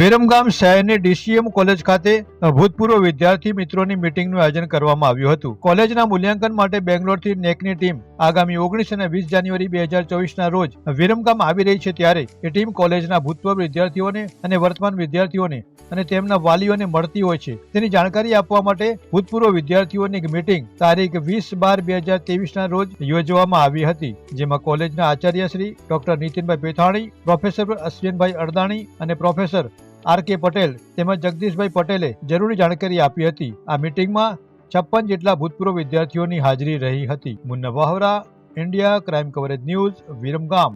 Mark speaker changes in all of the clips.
Speaker 1: વિરમગામ શહેરની DCM college ખાતે ભૂતપૂર્વ વિદ્યાર્થી મિત્રોની મીટિંગનું આયોજન કરવામાં આવ્યું હતું। કોલેજના મૂલ્યાંકન માટે બેંગ્લોરથી નેકની ટીમ આગામી 19 અને 20 જાન્યુઆરી 2024ના રોજ વિરમગામ આવી રહી છે, ત્યારે એ ટીમ કોલેજના ભૂતપૂર્વ વિદ્યાર્થીઓને અને વર્તમાન વિદ્યાર્થીઓને અને તેમના વાલીઓને મળતી હોય છે, તેની જાણકારી આપવા માટે ભૂતપૂર્વ વિદ્યાર્થીઓની એક મીટિંગ તારીખ 20/12/2023ના રોજ યોજવામાં આવી હતી, જેમાં કોલેજના આચાર્ય શ્રી ડોક્ટર નીતિનભાઈ પેથાણી, પ્રોફેસર અશ્વિનભાઈ અડદાણી અને પ્રોફેસર આર.કે. પટેલ તેમજ જગદીશભાઈ પટેલે જરૂરી જાણકારી આપી હતી। આ મીટિંગમાં 56 જેટલા ભૂતપૂર્વ વિદ્યાર્થીઓની હાજરી રહી હતી। Munna Vahra, India crime coverage news, Viramgam.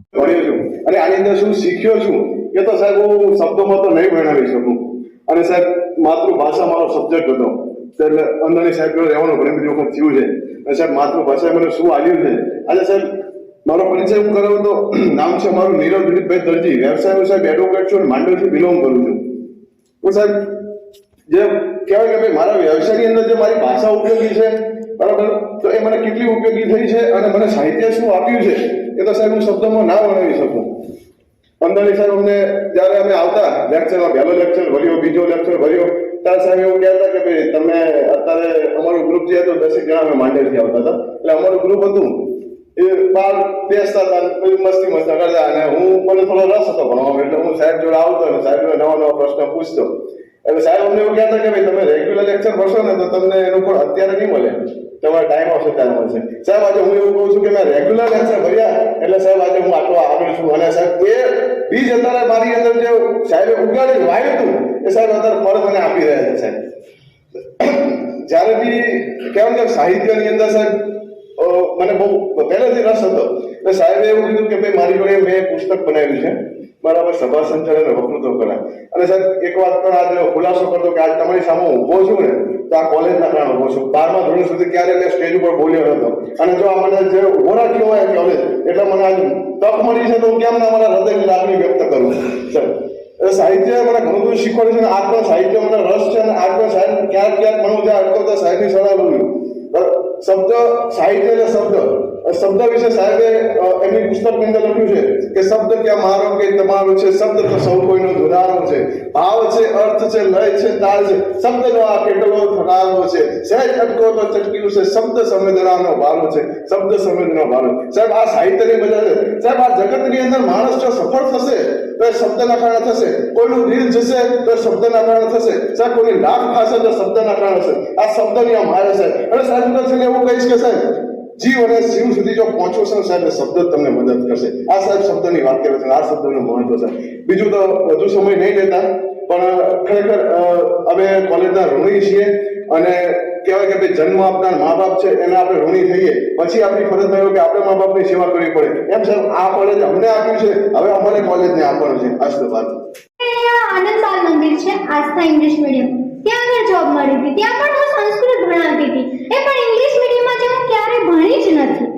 Speaker 2: અને આની અંદર શું શીખ્યો છું એ તો સાહેબ હું શબ્દોમાં તો નહીં વર્ણવી શકું। અને સાહેબ માતૃભાષા મારો સબ્જેક્ટ હતો, એટલે અંદરની સાહેબ રહેવાનું ઘણી બધી વખત થયું છે। અને સાહેબ માતૃભાષાએ મને શું આવ્યું છે, આજે સાહેબ મારો પરિચય હું કરાવું તો નામ છે મારું નીરવ દિલીપભાઈ દરજી, વ્યવસાય હું સાહેબ એડવોકેટ છું, માંડલથી બિલોંગ કરું છું। હું સાહેબ જે કહેવાય કે ભાઈ મારા વ્યવસાયની અંદર જે મારી ભાષા ઉપયોગી છે, બરાબર, તો એ મને કેટલી ઉપયોગી થઈ છે અને મને સાહિત્ય શું આપ્યું છે એ તો સાહેબ હું શબ્દોમાં ના વર્ણવી શકું। અંદરની સાહેબ અમને જ્યારે અમે આવતા લેક્ચરમાં, પહેલો લેક્ચર ભર્યો, બીજો લેક્ચર ભર્યો, ત્યારે સાહેબ એવું કહેતા કે ભાઈ તમે અત્યારે અમારું ગ્રુપ જે હતું 10 જણા અમે માંડલથી આવતા હતા, એટલે અમારું ગ્રુપ હતું એ બહાર બેસતા હતા, મસ્તી મસ્તા કરતા, અને હું મને થોડો રસ હતો ભણવામાં, એટલે હું સાહેબ જોડે આવતો અને સાહેબ જોડે નવા નવા પ્રશ્ન પૂછતો। એટલે સાહેબ અમને એવું કહેતા કે ભાઈ તમે રેગ્યુલર લેક્ચર ભરશો ને તો તમને એનું પણ અત્યારે નહીં મળે, તમારો ટાઈમ આવશે ત્યારે મળશે। સાહેબ આજે હું એવું કહું છું કે મેં રેગ્યુલર લેક્ચર ભર્યા એટલે સાહેબ આજે હું આટલો આગળ છું, અને સાહેબ એ બીજ અત્યારે મારી અંદર જે સાહેબે ઉગાડી વાવ્યું હતું એ સાહેબ અત્યારે ફળ મને આપી રહ્યા છે। સાહેબ જ્યારે બી કહેવાય કે સાહિત્યની અંદર સાહેબ મને બહુ પહેલેથી રસ હતો, એટલે સાહેબે એવું કીધું કે ભાઈ મારી જોડે મેં પુસ્તક બનાવ્યું છે, બરાબર, સભા સંચાલન અને વક્તૃત્વ કલા। અને સાહેબ એક વાત પણ આજે ખુલાસો કરતો કે આજ તમારી સામે ઊભો છું ને તો આ કોલેજના કારણે ઊભો છું। 12મા ધોરણ સુધી ક્યારે મેં સ્ટેજ ઉપર બોલ્યો નતો, અને જો આ મને જે ઊભો રાખ્યો હોય કોલેજ, એટલે મને આજ તક મળી છે તો હું કેમ ના મારા હૃદયની લાગણી વ્યક્ત કરું। સાહેબ સાહિત્ય મને ઘણું બધું શીખવાડ્યું છે, અને આજ પણ સાહિત્ય મને રસ છે, અને આજ પણ સાહેબ ક્યાંક ક્યાંક મને જ્યાં અટકવતા સાહેબની સલાહ લઉં। શબ્દ સાહિત્ય અને શબ્દ વિશે સાહેબે એમની પુસ્તકની અંદર લખ્યું છે કે શબ્દ ક્યાં મારો કે તમારો છે, શબ્દ તો સૌ કોઈનો જુદારો છે, ભાવ છે, અર્થ છે, લય છે, તાલ છે, શબ્દનો આ કેટલો થકારો છે, સહેજ અટકો તો ચટકીનું છે, શબ્દ સંવેદનાનો ભારો છે, શબ્દ સંવેદનાનો ભારો। સાહેબ આ સાહિત્યની મજા છે। સાહેબ આ જગતની અંદર માણસ જો સફળ થશે તો એ શબ્દના કારણે થશે, કોઈનું દિલ જશે તો શબ્દના કારણે થશે, સાહેબ કોઈની લાખ થશે તો શબ્દના કારણે થશે। આ શબ્દની આ માયા છે। અને સાહેબ હું એવું કહીશ કે સાહેબ જીવ અને શિવ સુધી જો પહોંચો છો સાહેબ, શબ્દ તમને મદદ કરશે। આ સાહેબ શબ્દની વાત કરે છે, આ શબ્દનું મહત્વ છે। બીજું તો વધુ સમય નહીં લેતા, પણ ખરેખર અમે કોલેજના ઋણી છીએ, અને કહેવાય કે ભાઈ જન્મ આપનાર મા બાપ છે એને આપણે ઋણી થઈએ, પછી આપણી ફરજ થયો કે આપણે મા બાપની સેવા કરવી પડે। એમ સાહેબ આ કોલેજ અમને આપ્યું છે, હવે અમારે કોલેજને આપવાનું છે। આસ્તે વાત
Speaker 3: આનંદપાલ મંદિર છે, આસ્થા ઇંગ્લિશ મીડિયમ, ત્યાં આગળ જોબ મળી હતી। ત્યાં પણ હું સંસ્કૃત ભણાવતી હતી, એ પણ ઇંગ્લિશ મીડિયમમાં જે હું ક્યારે ભણી જ નથી,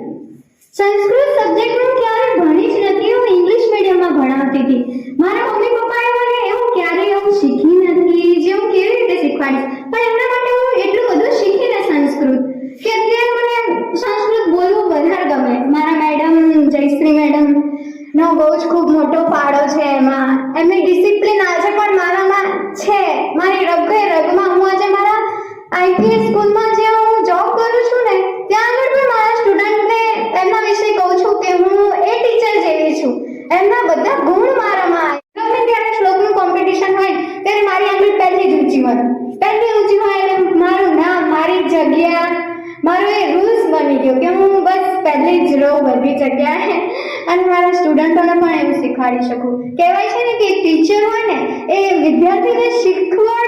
Speaker 3: સંસ્કૃત સબ્જેક્ટ હું ક્યારે ભણી જ નથી, હું ઇંગ્લિશ મીડિયમમાં ભણાવતી હતી। મારા મમ્મી પપ્પાએ મને એવું ક્યારેય એવું શીખી નથી જે હું કેવી રીતે શીખવાડીશ, પણ એમના માટે હું એટલું બધું શીખીને સંસ્કૃત કે અત્યારે મને સંસ્કૃત બોલવું વધારે ગમે। મારા મેડમ જયશ્રી મેડમ નો બહુ જ ખૂબ મોટો ફાળો છે એમાં, એમની ડિસિપ્લિન આજે પણ મારામાં છે, મારી રગમાં। હું આજે મારા આઈપીએસ સ્કૂલમાં જે હું જોબ કરું છું ને, ત્યાં આગળ પણ મારા સ્ટુડન્ટને એમના વિશે કહું છું કે હું એ ટીચર જેવી છું, એમના બધા ગુણ મારામાં આવે। ગમે ત્યારે શ્લોકનું કોમ્પિટિશન હોય ત્યારે મારી આંગળી પહેલી જ ઊંચી હોય, એટલે મારું નામ, મારી જગ્યા, મારું એ રૂલ્સ બની ગયો કે હું બસ પહેલી જ રહું બધી જગ્યાએ, અને મારા સ્ટુડન્ટોને પણ એવું શીખવાડી શકું। કહેવાય છે ને કે ટીચર હોય ને એ વિદ્યાર્થીને શીખવાડે